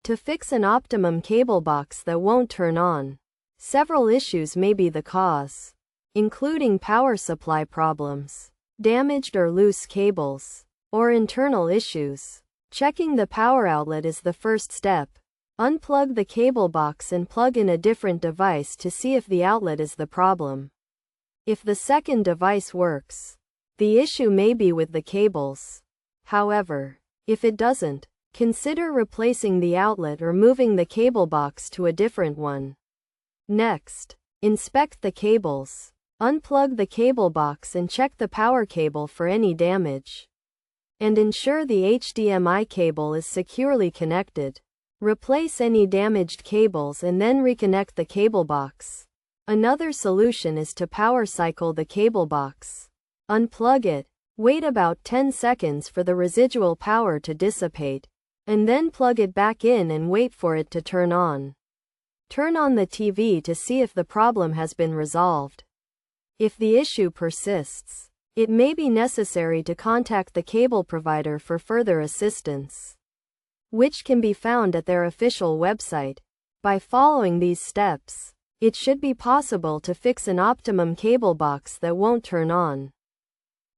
To fix an Optimum cable box that won't turn on, several issues may be the cause, including power supply problems, damaged or loose cables, or internal issues. Checking the power outlet is the first step. Unplug the cable box and plug in a different device to see if the outlet is the problem. If the second device works, the issue may be with the cables. However, if it doesn't, consider replacing the outlet or moving the cable box to a different one. Next, inspect the cables. Unplug the cable box and check the power cable for any damage. And ensure the HDMI cable is securely connected. Replace any damaged cables and then reconnect the cable box. Another solution is to power cycle the cable box. Unplug it, wait about 10 seconds for the residual power to dissipate, and then plug it back in and wait for it to turn on. Turn on the TV to see if the problem has been resolved. If the issue persists, it may be necessary to contact the cable provider for further assistance, which can be found at their official website. By following these steps, it should be possible to fix an Optimum cable box that won't turn on.